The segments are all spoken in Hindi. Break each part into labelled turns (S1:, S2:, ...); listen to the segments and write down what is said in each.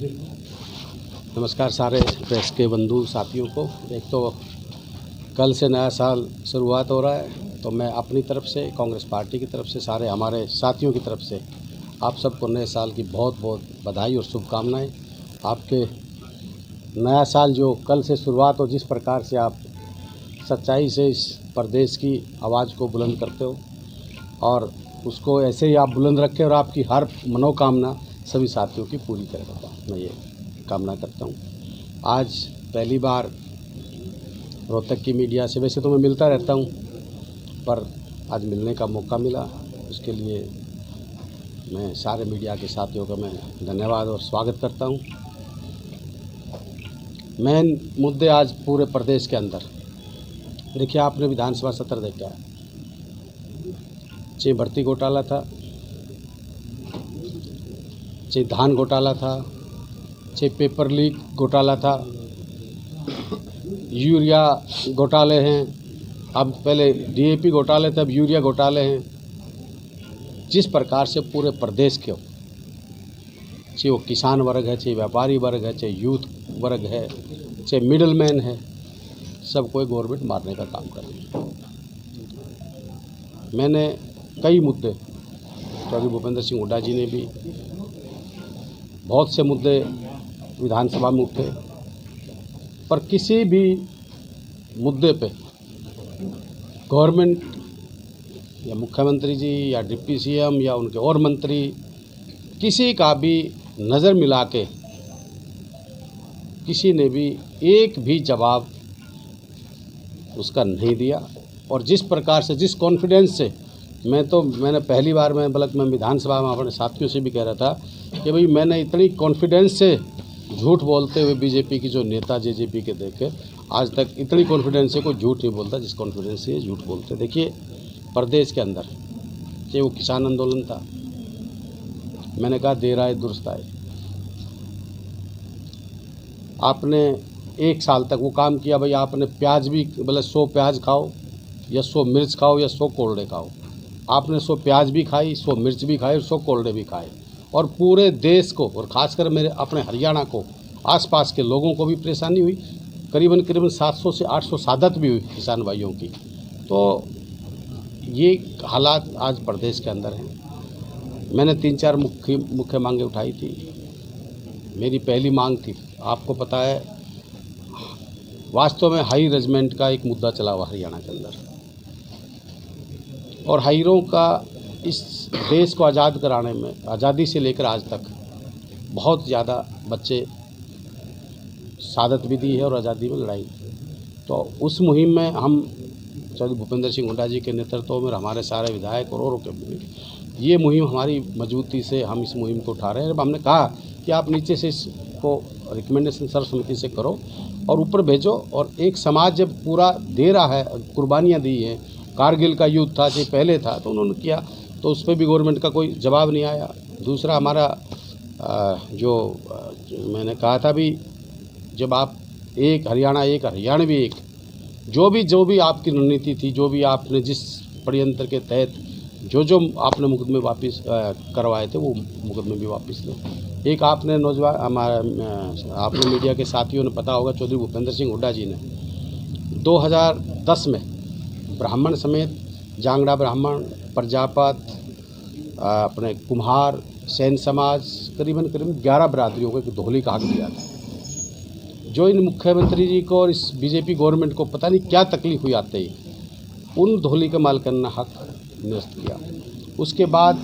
S1: नमस्कार सारे प्रेस के बंधु साथियों को। एक तो कल से नया साल शुरुआत हो रहा है, तो मैं अपनी तरफ से, कांग्रेस पार्टी की तरफ से, सारे हमारे साथियों की तरफ से आप सबको नए साल की बहुत बहुत बधाई और शुभकामनाएं। आपके नया साल जो कल से शुरुआत हो, जिस प्रकार से आप सच्चाई से इस प्रदेश की आवाज़ को बुलंद करते हो और उसको ऐसे ही आप बुलंद रखें और आपकी हर मनोकामना सभी साथियों की पूरी करेगा, मैं ये कामना करता हूँ। आज पहली बार रोहतक की मीडिया से, वैसे तो मैं मिलता रहता हूँ, पर आज मिलने का मौका मिला, उसके लिए मैं सारे मीडिया के साथियों का मैं धन्यवाद और स्वागत करता हूँ। मेन मुद्दे आज पूरे प्रदेश के अंदर देखिए, आपने विधानसभा सत्र देखा है, चाहे भर्ती घोटाला था, चाहे धान घोटाला था, चाहे पेपर लीक घोटाला था, यूरिया घोटाले हैं, अब पहले डीएपी घोटाले थे, अब यूरिया घोटाले हैं। जिस प्रकार से पूरे प्रदेश के, चाहे वो किसान वर्ग है, चाहे व्यापारी वर्ग है, चाहे यूथ वर्ग है, चाहे मिडिल मैन है, सबको गवर्नमेंट मारने का काम कर रही है। मैंने कई मुद्दे, चौधरी भूपेंद्र सिंह हुड्डा जी ने भी बहुत से मुद्दे विधानसभा में उठे, पर किसी भी मुद्दे पे गवर्नमेंट या मुख्यमंत्री जी या डिप्टी सीएम या उनके और मंत्री किसी का भी नज़र मिला के किसी ने भी एक भी जवाब उसका नहीं दिया। और जिस प्रकार से, जिस कॉन्फिडेंस से, मैंने पहली बार मैं विधानसभा में अपने साथियों से भी कह रहा था कि भाई मैंने इतनी कॉन्फिडेंस से झूठ बोलते हुए बीजेपी की जो नेता जेजेपी के देखे, आज तक इतनी कॉन्फिडेंस से कोई झूठ नहीं बोलता जिस कॉन्फिडेंस से ये झूठ बोलते। देखिए, प्रदेश के अंदर चाहे वो किसान आंदोलन था, मैंने कहा देर आए दुरुस्त आए। आपने एक साल तक वो काम किया, भाई आपने प्याज भी, बोले 100 प्याज खाओ या 100 मिर्च खाओ या 100 कोल्डे खाओ। आपने 100 प्याज भी खाई, 100 मिर्च भी खाई और 100 कोल्डे भी खाए, और पूरे देश को और ख़ासकर मेरे अपने हरियाणा को, आसपास के लोगों को भी परेशानी हुई। करीबन 700 से 800 शहादत भी हुई किसान भाइयों की। तो ये हालात आज प्रदेश के अंदर हैं। मैंने 3-4 मुख्य मांगें उठाई थी। मेरी पहली मांग थी, आपको पता है, वास्तव में हाई रेजिमेंट का एक मुद्दा चला हुआ हरियाणा के अंदर, और हाईरों का इस देश को आज़ाद कराने में, आज़ादी से लेकर आज तक बहुत ज़्यादा बच्चे शहादत भी दी है और आज़ादी में लड़ाई। तो उस मुहिम में हम चौधरी भूपेंद्र सिंह हुड्डा जी के नेतृत्व में, हमारे सारे विधायक और के, ये मुहिम हमारी मजबूती से हम इस मुहिम को उठा रहे हैं। हमने कहा कि आप नीचे से इसको रिकमेंडेशन सर्वसम्मति से करो और ऊपर भेजो, और एक समाज जब पूरा दे रहा है, कुर्बानियाँ दी हैं, कारगिल का युद्ध था, चाहे पहले था, तो उन्होंने किया, तो उस पर भी गवर्नमेंट का कोई जवाब नहीं आया। दूसरा, हमारा जो मैंने कहा था भी, जब आप एक हरियाणा एक हरियाणवी एक, जो भी आपकी रणनीति थी, जो भी आपने जिस षड्यंत्र के तहत जो आपने मुकदमे वापस करवाए थे, वो मुकदमे भी वापस लो। एक आपने नौजवान, आपने मीडिया के साथियों ने पता होगा, चौधरी भूपेंद्र सिंह हुड्डा जी ने 2010 में ब्राह्मण समेत, जांगड़ा ब्राह्मण, प्रजापत, अपने कुम्हार, सैन समाज, करीबन 11 बरादरियों को एक धोली का हक दिया था, जो इन मुख्यमंत्री जी को और इस बीजेपी गवर्नमेंट को पता नहीं क्या तकलीफ हुई आते ही उन धोली के मालिकाना ने हक निरस्त किया। उसके बाद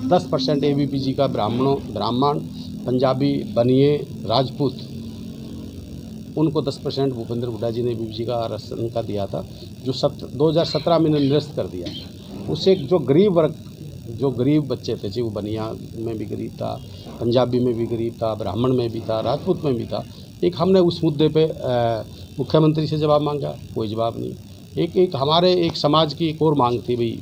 S1: 10% ABPG का ब्राह्मण, पंजाबी, बनिए, राजपूत, उनको 10% भूपेंद्र हुड्डा जी ने ABPG का आरक्षण का दिया था, जो 2017 में निरस्त कर दिया। उससे जो गरीब वर्ग, जो गरीब बच्चे थे, जी वो बनिया में भी गरीब था, पंजाबी में भी गरीब था, ब्राह्मण में भी था, राजपूत में भी था। एक हमने उस मुद्दे पे मुख्यमंत्री से जवाब मांगा, कोई जवाब नहीं। एक हमारे एक समाज की एक और मांग थी भाई,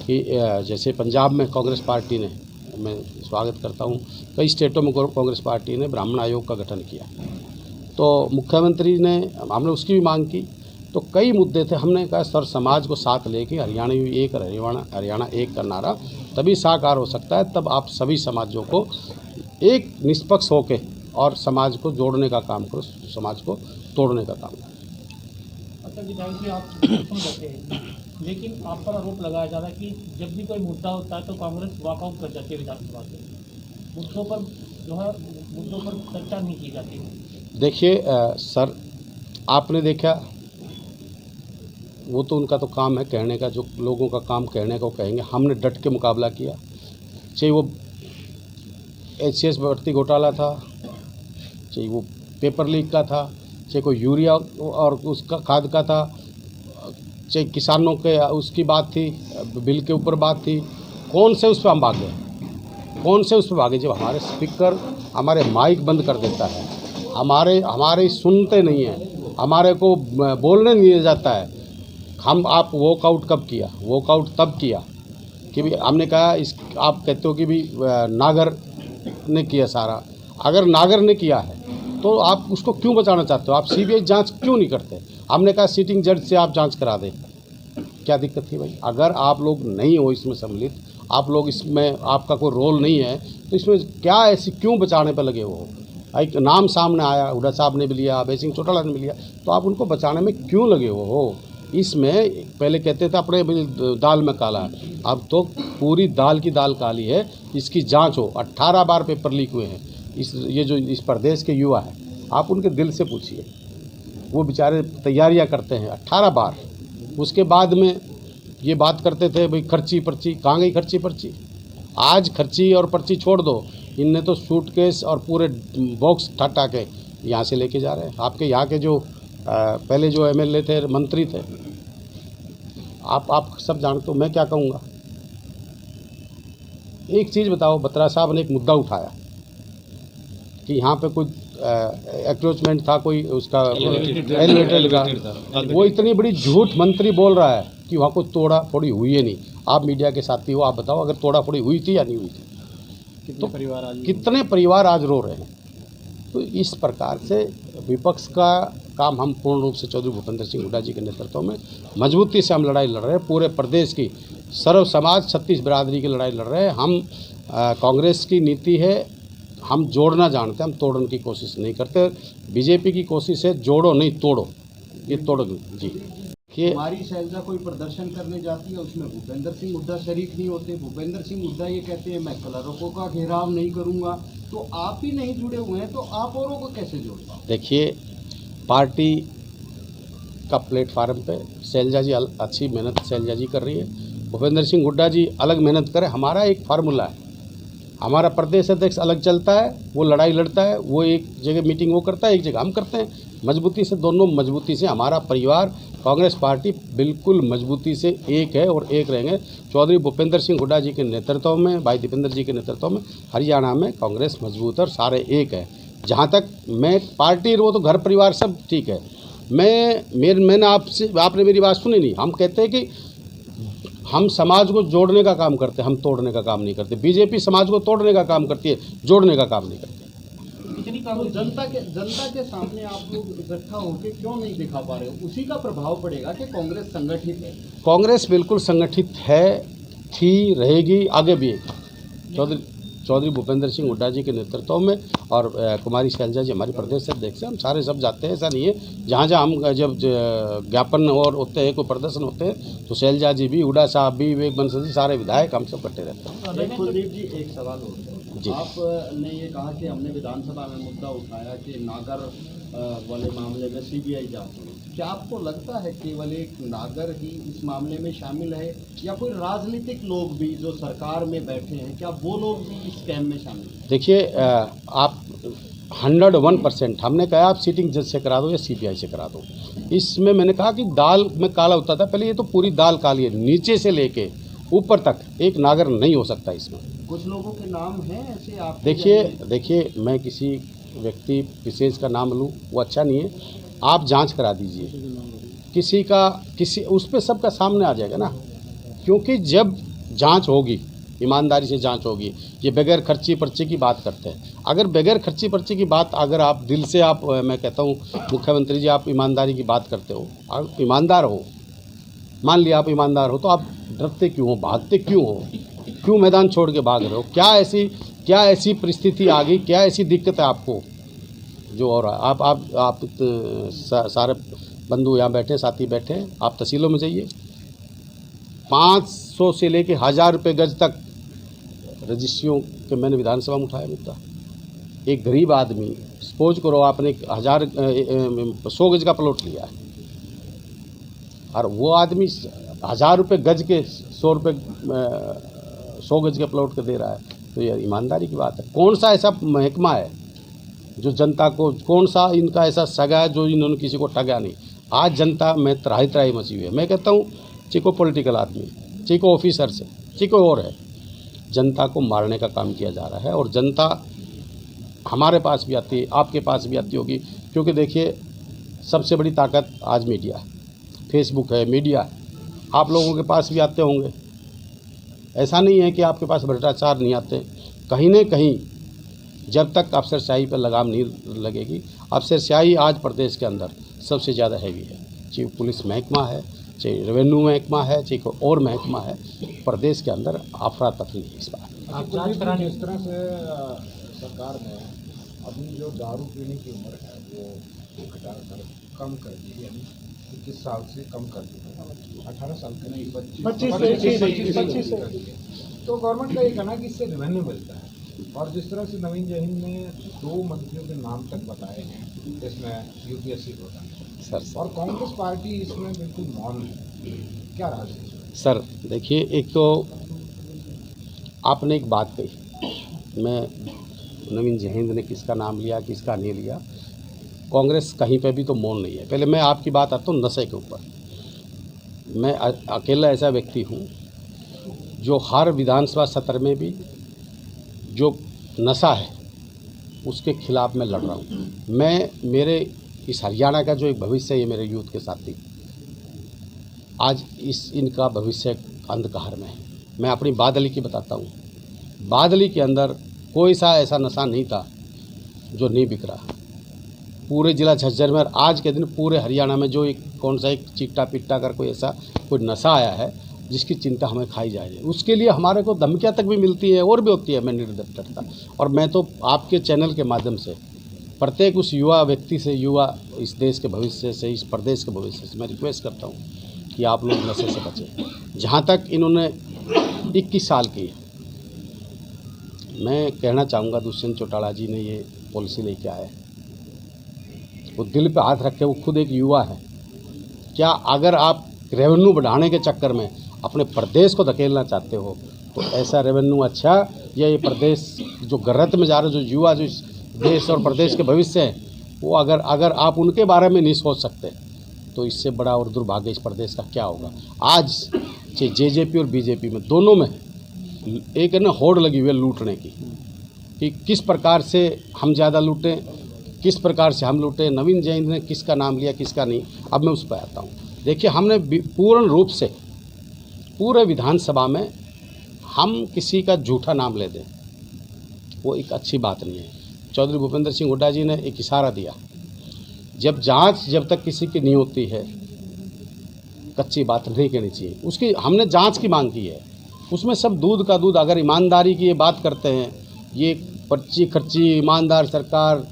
S1: कि जैसे पंजाब में कांग्रेस पार्टी ने, मैं स्वागत करता हूँ, कई स्टेटों में कांग्रेस पार्टी ने ब्राह्मण आयोग का गठन किया, तो मुख्यमंत्री ने, हमने उसकी भी मांग की। तो कई मुद्दे थे, हमने कहा सर समाज को साथ लेके हरियाणा एक का नारा तभी साकार हो सकता है, तब आप सभी समाजों को एक निष्पक्ष होके और समाज को जोड़ने का काम करो, समाज को तोड़ने का काम करो।
S2: अच्छा विधायक जी, आप सुन सकते हैं, लेकिन आप पर आरोप लगाया जा रहा है कि जब भी कोई मुद्दा होता है तो कांग्रेस वॉकआउट कर जाती है विधानसभा से, मुद्दों पर जो है मुद्दों पर चर्चा नहीं की जाती है।
S1: देखिए सर, आपने देखा, वो तो उनका तो काम है कहने का, जो लोगों का काम कहने को कहेंगे। हमने डट के मुकाबला किया, चाहे वो HCS भर्ती घोटाला था, चाहे वो पेपर लीक का था, चाहे कोई यूरिया और उसका खाद का था, चाहे किसानों के उसकी बात थी, बिल के ऊपर बात थी। कौन से उस पर हम भागे, कौन से उस पर भागे? जब हमारे स्पीकर हमारे माइक बंद कर देता है, हमारे सुनते नहीं हैं, हमारे को बोलने नहीं दिया जाता है। आप वॉकआउट कब किया? वॉकआउट तब किया कि भी हमने कहा आप कहते हो कि भी नागर ने किया सारा। अगर नागर ने किया है तो आप उसको क्यों बचाना चाहते हो? आप CBI जांच क्यों नहीं करते? हमने कहा सिटिंग जज से आप जांच करा दें, क्या दिक्कत थी भाई? अगर आप लोग नहीं हो इसमें सम्मिलित, आप लोग इसमें, आपका कोई रोल नहीं है, तो इसमें क्या ऐसी क्यों बचाने पर लगे हो? एक नाम सामने आया, हुड्डा साहब ने भी लिया, अभय सिंह चौटाला ने भी लिया, तो आप उनको बचाने में क्यों लगे हो? इसमें पहले कहते थे अपने दाल में काला है, अब तो पूरी दाल की दाल काली है। इसकी जांच हो। 18 बार पेपर लीक हुए हैं। ये जो इस प्रदेश के युवा हैं, आप उनके दिल से पूछिए, वो बेचारे तैयारियां करते हैं 18 बार। उसके बाद में ये बात करते थे भाई खर्ची पर्ची, कहाँ गई खर्ची पर्ची? आज खर्ची और पर्ची छोड़ दो, इनने तो सूटकेस और पूरे बॉक्स ठटा के यहाँ से लेके जा रहे हैं। आपके यहाँ के जो पहले जो MLA थे, मंत्री थे, आप सब जानते हो। मैं क्या कहूँगा, एक चीज़ बताओ, बत्रा साहब ने एक मुद्दा उठाया कि यहाँ पे कोई एक्रोचमेंट था, कोई उसका एलिवेटेड का, वो इतनी बड़ी झूठ मंत्री बोल रहा है कि वहाँ कोई तोड़ा फोड़ी हुई है नहीं। आप मीडिया के साथी हो, आप बताओ अगर तोड़ा फोड़ी हुई थी या नहीं हुई थी? कितने परिवार आज रो रहे हैं? तो इस प्रकार से विपक्ष का काम हम पूर्ण रूप से चौधरी भूपेंद्र सिंह हुड्डा जी के नेतृत्व में मजबूती से हम लड़ाई लड़ रहे हैं। पूरे प्रदेश की सर्व समाज 36 बिरादरी की लड़ाई लड़ रहे हैं हम। कांग्रेस की नीति है, हम जोड़ना जानते हैं, हम तोड़ने की कोशिश नहीं करते। बीजेपी की कोशिश है जोड़ो नहीं तोड़ो, ये तोड़ो जी।
S3: हमारी शैलजा कोई प्रदर्शन करने जाती है, उसमें भूपेंद्र सिंह हुड्डा शरीक नहीं होते। भूपेंद्र सिंह हुड्डा ये कहते हैं मैं कलरकों का घेराव नहीं करूंगा, तो आप ही नहीं जुड़े हुए हैं तो आप औरों को कैसे जोड़ पाओ?
S1: देखिए, पार्टी का प्लेटफार्म पे शैलजा जी अच्छी मेहनत शैलजा जी कर रही है, भूपेंद्र सिंह हुड्डा जी अलग मेहनत करें। हमारा एक फार्मूला है, हमारा प्रदेश अध्यक्ष अलग चलता है, वो लड़ाई लड़ता है, वो एक जगह मीटिंग वो करता है, एक जगह हम करते हैं। मजबूती से, दोनों मजबूती से हमारा परिवार कांग्रेस पार्टी बिल्कुल मजबूती से एक है और एक रहेंगे। चौधरी भूपेंद्र सिंह हुड्डा जी के नेतृत्व में, भाई दीपेंद्र जी के नेतृत्व में हरियाणा में कांग्रेस मजबूत है और सारे एक है। जहाँ तक मैं पार्टी, वो तो घर परिवार सब ठीक है। मैंने आपने मेरी बात सुनी नहीं। हम कहते हैं कि हम समाज को जोड़ने का काम करते हैं, हम तोड़ने का काम नहीं करते। बीजेपी समाज को तोड़ने का काम करती है, जोड़ने का काम नहीं करती।
S3: तो जनता के सामने आप लोग इकट्ठा होकर क्यों नहीं दिखा पा रहे हो? उसी का प्रभाव पड़ेगा कि कांग्रेस संगठित है।
S1: कांग्रेस बिल्कुल संगठित है, थी, रहेगी, आगे भी। चौधरी भूपेंद्र सिंह हुड्डा जी के नेतृत्व में और कुमारी शैलजा जी हमारी प्रदेश अध्यक्ष हैं। हम सारे सब जाते हैं, ऐसा नहीं है। जहाँ जहाँ हम जब ज्ञापन और होते हैं, कोई प्रदर्शन होते हैं, तो शैलजा जी भी, हुड्डा साहब भी, विवेक बंसल जी, सारे विधायक हम सब इकट्ठे रहते हैं।
S3: कुलदीप जी, एक सवाल हो
S1: जी।
S3: आपने ये कहा कि हमने विधानसभा में मुद्दा उठाया कि नागर वाले मामले में CBI जांच हुई। क्या आपको लगता है केवल एक नागर ही इस मामले में शामिल है या कोई राजनीतिक लोग भी जो सरकार में बैठे हैं, क्या वो लोग भी इस स्कैम में शामिल हैं?
S1: देखिए, आप 101% हमने कहा आप सिटिंग जज से करा दो या CBI से करा दो। इसमें मैंने कहा कि दाल में काला होता था पहले, ये तो पूरी दाल काली है, नीचे से लेके ऊपर तक एक नागर नहीं हो सकता इसमें।
S3: कुछ लोगों के नाम हैं ऐसे आप?
S1: देखिए, मैं किसी व्यक्ति विशेष का नाम लूँ वो अच्छा नहीं है। आप जांच करा दीजिए, किसी उस पर सबका सामने आ जाएगा ना। क्योंकि जब जांच होगी, ईमानदारी से जांच होगी। ये बगैर खर्ची पर्ची की बात करते हैं। अगर बगैर खर्ची पर्ची की बात, अगर आप दिल से, आप मैं कहता हूँ मुख्यमंत्री जी, आप ईमानदारी की बात करते हो, आप ईमानदार हो, मान लिया आप ईमानदार हो, तो आप डरते क्यों हो, भागते क्यों हो, क्यों मैदान छोड़ के भाग रहे हो? क्या ऐसी क्या ऐसी परिस्थिति आ गई, क्या ऐसी दिक्कत है आपको जो हो रहा है? आप सारे बंधु यहाँ बैठे, साथी बैठे, आप तहसीलों में जाइए, 500 से लेके 1000 रुपये गज तक रजिस्ट्रियों के मैंने विधानसभा में उठाया मुद्दा। एक गरीब आदमी, सपोज करो आपने 100 गज का प्लॉट लिया है और वो आदमी 1000 रुपये गज के 100 गज के प्लॉट के दे रहा है, तो ये ईमानदारी की बात है? कौन सा ऐसा महकमा है जो जनता को, कौन सा इनका ऐसा सगा है जो इन्होंने किसी को ठगा नहीं? आज जनता में त्राही त्राही मची हुई है। मैं कहता हूँ चिको पॉलिटिकल आदमी, चिको ऑफिसर से, चिको और है, जनता को मारने का काम किया जा रहा है। और जनता हमारे पास भी आती है, आपके पास भी आती होगी, क्योंकि देखिए सबसे बड़ी ताकत आज मीडिया है, फेसबुक है, मीडिया है, आप लोगों के पास भी आते होंगे। ऐसा नहीं है कि आपके पास भ्रष्टाचार नहीं आते, कहीं न कहीं जब तक अफसरशाही पर लगाम नहीं लगेगी। अफसरशाही आज प्रदेश के अंदर सबसे ज़्यादा हैवी है, चाहे पुलिस महकमा है, चाहे रेवेन्यू महकमा है, चाहे कोई और महकमा है, प्रदेश के अंदर अफरा तफरी है इस बार।
S4: आप जांच कराने इस तरह से सरकार ने अपनी जो दारू पीने की उम्र है वो घटाकर कम कर दी, यानी 21 साल से कम कर दी, 18 साल का नहीं, 25 तो गवर्नमेंट का ये कहना है कि इससे रेवेन्यू मिलता है। और जिस तरह से नवीन जहीन ने 2 मंत्रियों के नाम तक बताए हैं इसमें यूपीएससी घोटाले
S1: सर
S4: और कांग्रेस पार्टी इसमें बिल्कुल मौन है, क्या राज है?
S1: सर देखिए, एक तो आपने एक बात कही, मैं नवीन जहींद ने किसका नाम लिया, किसका नहीं लिया, कांग्रेस कहीं पे भी तो मौन नहीं है। पहले मैं आपकी बात आता हूँ नशे के ऊपर। मैं अकेला ऐसा व्यक्ति हूँ जो हर विधानसभा सत्र में भी जो नशा है उसके खिलाफ मैं लड़ रहा हूँ। मैं, मेरे इस हरियाणा का जो एक भविष्य है, ये मेरे यूथ के साथी, आज इनका भविष्य अंधकार में है। मैं अपनी बादली की बताता हूँ, बादली के अंदर कोई सा ऐसा नशा नहीं था जो नहीं बिक रहा। पूरे जिला झज्जर में आज के दिन पूरे हरियाणा में जो एक कौन सा एक चिट्टा पिट्टा कर कोई ऐसा कोई नशा आया है जिसकी चिंता हमें खाई जा रही है, उसके लिए हमारे को धमकियाँ तक भी मिलती है और भी होती है। मैं निर्डरता, और मैं तो आपके चैनल के माध्यम से प्रत्येक उस युवा व्यक्ति से, युवा इस देश के भविष्य से, इस प्रदेश के भविष्य से मैं रिक्वेस्ट करता हूँ कि आप लोग नशे से बचें। जहाँ तक इन्होंने 21 साल की, मैं कहना चाहूँगा दुष्यंत चौटाला जी ने ये पॉलिसी लेके आए, वो दिल पे हाथ रखे, वो खुद एक युवा है। क्या अगर आप रेवेन्यू बढ़ाने के चक्कर में अपने प्रदेश को धकेलना चाहते हो तो ऐसा रेवेन्यू अच्छा, या ये प्रदेश जो गलत में जा रहा है, जो युवा जो इस देश और प्रदेश के भविष्य हैं, वो अगर आप उनके बारे में नहीं सोच सकते तो इससे बड़ा और दुर्भाग्य इस प्रदेश का क्या होगा। आज चाहे जेजेपी और बीजेपी में, दोनों में एक है ना होड़ लगी हुई है लूटने की, कि किस प्रकार से हम ज़्यादा लूटें, किस प्रकार से हम लूटें। नवीन जहींद ने किसका नाम लिया, किसका नहीं, अब मैं उस पर आता हूँ। देखिए, हमने पूर्ण रूप से पूरे विधानसभा में हम किसी का झूठा नाम ले दें, वो एक अच्छी बात नहीं है। चौधरी भूपेंद्र सिंह हुड्डा जी ने एक इशारा दिया, जब तक किसी की नहीं होती है कच्ची बात नहीं कहनी चाहिए। उसकी हमने जांच की मांग की है, उसमें सब दूध का दूध। अगर ईमानदारी की ये बात करते हैं, ये पर्ची खर्ची ईमानदार सरकार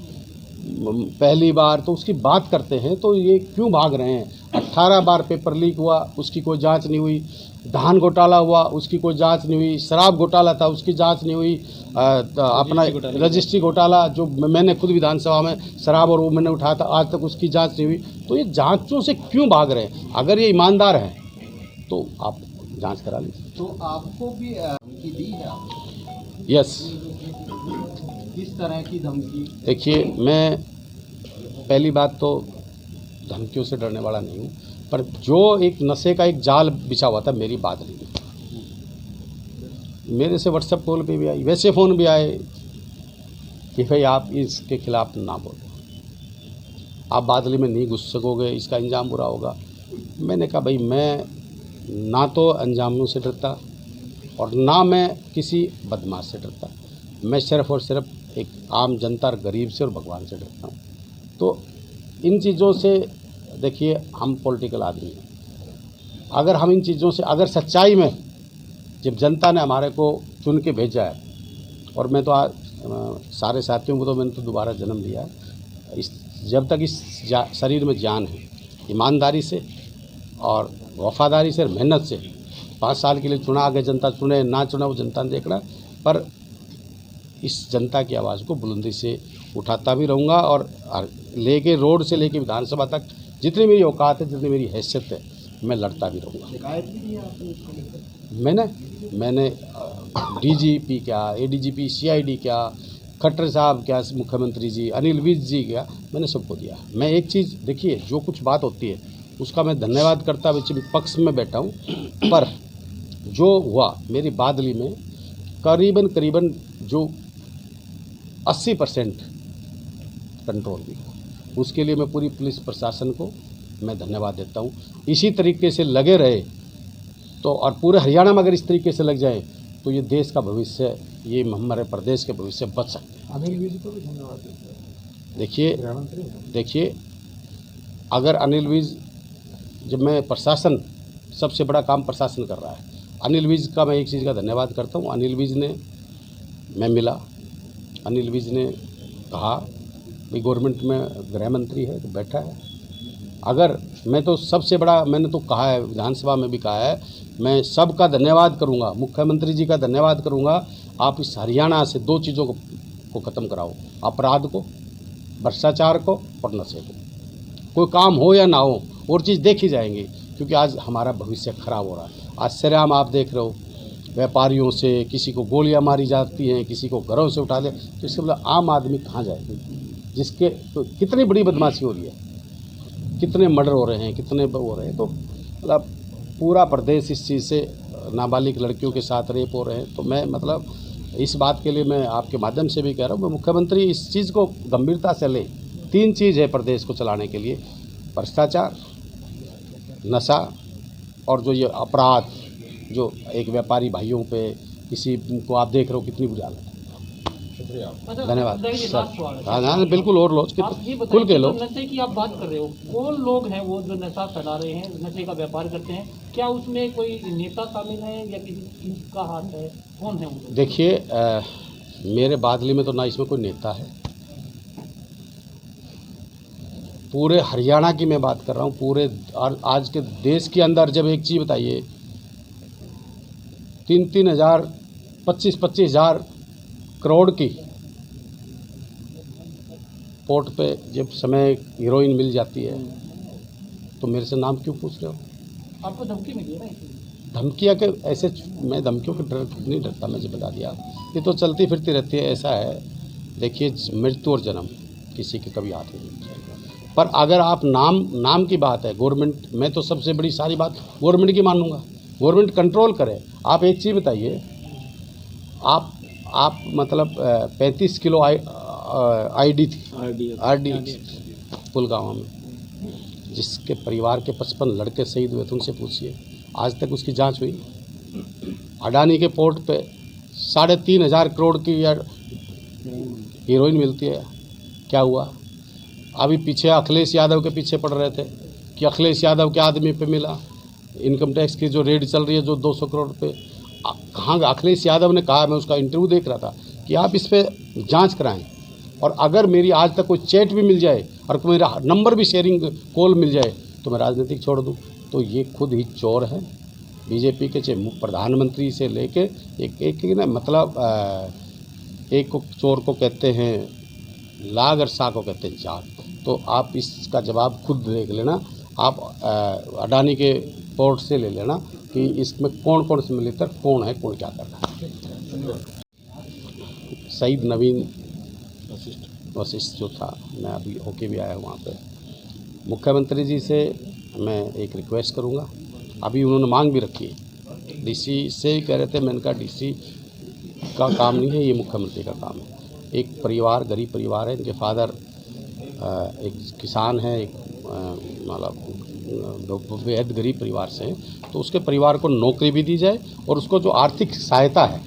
S1: पहली बार तो उसकी बात करते हैं, तो ये क्यों भाग रहे हैं? 18 बार पेपर लीक हुआ, उसकी कोई जांच नहीं हुई। धान घोटाला हुआ, उसकी कोई जांच नहीं हुई। शराब घोटाला था, उसकी जांच नहीं हुई। अपना रजिस्ट्री घोटाला जो मैंने खुद विधानसभा में शराब और वो मैंने उठाया था, आज तक उसकी जांच नहीं हुई। तो ये जांचों से क्यों भाग रहे हैं? अगर ये ईमानदार हैं तो आप जांच करा लीजिए।
S3: तो आपको भी धमकी दी है आपने?
S1: यस।
S3: किस तरह की धमकी? देखिए,
S1: मैं पहली बात तो धमकियों से डरने वाला नहीं हूँ, पर जो एक नशे का एक जाल बिछा हुआ था मेरी बादली में, मेरे से व्हाट्सएप कॉल पे भी आई, वैसे फ़ोन भी आए कि भाई आप इसके खिलाफ ना बोलो, आप बादली में नहीं घुस सकोगे, इसका अंजाम बुरा होगा। मैंने कहा भाई मैं ना तो अंजामों से डरता और ना मैं किसी बदमाश से डरता, मैं सिर्फ़ और सिर्फ एक आम जनता और गरीब से और भगवान से डरता हूँ। तो इन चीज़ों से देखिए, हम पॉलिटिकल आदमी हैं, अगर हम इन चीज़ों से, अगर सच्चाई में जब जनता ने हमारे को चुन के भेजा है और मैं तो आज सारे साथियों को तो मैंने तो दोबारा जन्म दिया है। जब तक इस शरीर में जान है, ईमानदारी से और वफादारी से, मेहनत से 5 साल के लिए चुना, आगे जनता चुने ना चुना वो जनता ने देखना, पर इस जनता की आवाज़ को बुलंदी से उठाता भी रहूँगा और लेके रोड से लेके विधानसभा तक जितनी मेरी औकात है, जितनी मेरी हैसियत है, मैं लड़ता भी रहूँगा।
S3: शिकायत भी दी है आपने इसको लेकर?
S1: मैंने डीजीपी क्या, एडीजीपी, सीआईडी क्या, खट्टर साहब क्या, मुख्यमंत्री जी, अनिल विज जी क्या, मैंने सबको दिया। मैं एक चीज़ देखिए, जो कुछ बात होती है उसका मैं धन्यवाद करता विपक्ष में बैठा हूँ, पर जो हुआ मेरी बादली में करीबन जो 80% कंट्रोल भी, उसके लिए मैं पूरी पुलिस प्रशासन को मैं धन्यवाद देता हूँ। इसी तरीके से लगे रहे तो, और पूरे हरियाणा में अगर इस तरीके से लग जाए तो ये देश का भविष्य, ये हमारे प्रदेश के भविष्य बच सकते हैं।
S4: अनिल विज को भी धन्यवाद देते हैं।
S1: देखिए अगर अनिल विज, जब मैं प्रशासन, सबसे बड़ा काम प्रशासन कर रहा है, अनिल विज का मैं एक चीज़ का धन्यवाद करता हूँ। अनिल विज ने, मैं मिला, अनिल विज ने कहा भाई गवर्नमेंट में गृह मंत्री है तो बैठा है, अगर मैं तो सबसे बड़ा, मैंने तो कहा है विधानसभा में भी कहा है, मैं सबका धन्यवाद करूंगा, मुख्यमंत्री जी का धन्यवाद करूंगा। आप इस हरियाणा से 2 चीज़ों को ख़त्म कराओ, अपराध को, भ्रष्टाचार को और नशे को। कोई काम हो या ना हो और चीज़ देखी जाएंगी, क्योंकि आज हमारा भविष्य खराब हो रहा है। आज सरेआम आप देख रहे हो, व्यापारियों से किसी को गोलियां मारी जाती हैं, किसी को घरों से उठा दे, तो इसके मतलब आम आदमी कहाँ जाएगी, जिसके तो कितनी बड़ी बदमाशी हो रही है, कितने मर्डर हो रहे हैं, कितने हो रहे हैं, तो मतलब पूरा प्रदेश इस चीज़ से, नाबालिग लड़कियों के साथ रेप हो रहे हैं। तो मैं मतलब इस बात के लिए मैं आपके माध्यम से भी कह रहा हूँ, मैं मुख्यमंत्री इस चीज़ को गंभीरता से ले। 3 चीज़ है प्रदेश को चलाने के लिए, भ्रष्टाचार, नशा और जो ये अपराध, जो एक व्यापारी भाइयों पे, किसी को आप देख रहे हो कितनी बुरी हालत है।
S4: शुक्रिया।
S1: धन्यवाद
S2: सर,
S1: हाँ बिल्कुल, और लोग खुल के लोग।
S2: नशे की आप बात कर रहे हो, कौन लोग हैं वो जो नशा फैला रहे हैं, नशे का व्यापार करते हैं? क्या उसमें कोई नेता शामिल है या किसी का हाथ है? कौन है वो?
S1: देखिए मेरे बादली में तो ना इसमें कोई नेता है, पूरे हरियाणा की मैं बात कर रहा हूँ, पूरे आज के देश के अंदर। जब एक चीज़ बताइए, 3-3 हज़ार, 25-25 हज़ार करोड़ की पोर्ट पे जब समय हीरोइन मिल जाती है, तो मेरे से नाम क्यों पूछ रहे हो?
S2: आपको धमकी मिली है ना?
S1: धमकियाँ के ऐसे, मैं धमकियों के डर नहीं डरता, मुझे बता दिया, ये तो चलती फिरती रहती है। ऐसा है, देखिए मृत्यु और जन्म किसी के कभी हाथ में नहीं जाएगा, पर अगर आप नाम की बात है, गवर्नमेंट, मैं तो सबसे बड़ी सारी बात गवर्नमेंट की मानूंगा, गवर्नमेंट कंट्रोल करे। आप एक चीज़ बताइए, आप मतलब 35 किलो आईडी थी, आरडी पुलगामा में, जिसके परिवार के 55 लड़के शहीद हुए थे, उनसे पूछिए आज तक उसकी जांच हुई? अडानी के पोर्ट पे 3,500 करोड़ की हीरोइन मिलती है, क्या हुआ? अभी पीछे अखिलेश यादव के पीछे पड़ रहे थे कि अखिलेश यादव के आदमी पे मिला, इनकम टैक्स की जो रेड चल रही है जो 200 करोड़ पे, कहाँ? अखिलेश यादव ने कहा, मैं उसका इंटरव्यू देख रहा था, कि आप इस पर जांच कराएं, और अगर मेरी आज तक कोई चैट भी मिल जाए और मेरा नंबर भी शेयरिंग कॉल मिल जाए तो मैं राजनीतिक छोड़ दूं। तो ये खुद ही चोर हैं, बीजेपी के प्रधानमंत्री से लेके एक ना, मतलब एक को चोर को कहते हैं लाग और सा को कहते हैं जाट। तो आप इसका जवाब खुद देख लेना, आप अडानी के पोर्ट से ले लेना कि इसमें कौन कौन से मिलिटर कौन है, कौन क्या कर रहा है। शहीद नवीन वशिष्ठ जो था, मैं अभी होके भी आया हूँ वहाँ पे। मुख्यमंत्री जी से मैं एक रिक्वेस्ट करूँगा, अभी उन्होंने मांग भी रखी है, डीसी से ही कह रहे थे, मैंने कहा डीसी का काम नहीं है, ये मुख्यमंत्री का काम है। एक परिवार, गरीब परिवार है, इनके फादर एक किसान है, एक मतलब बेहद गरीब परिवार से हैं, तो उसके परिवार को नौकरी भी दी जाए और उसको जो आर्थिक सहायता है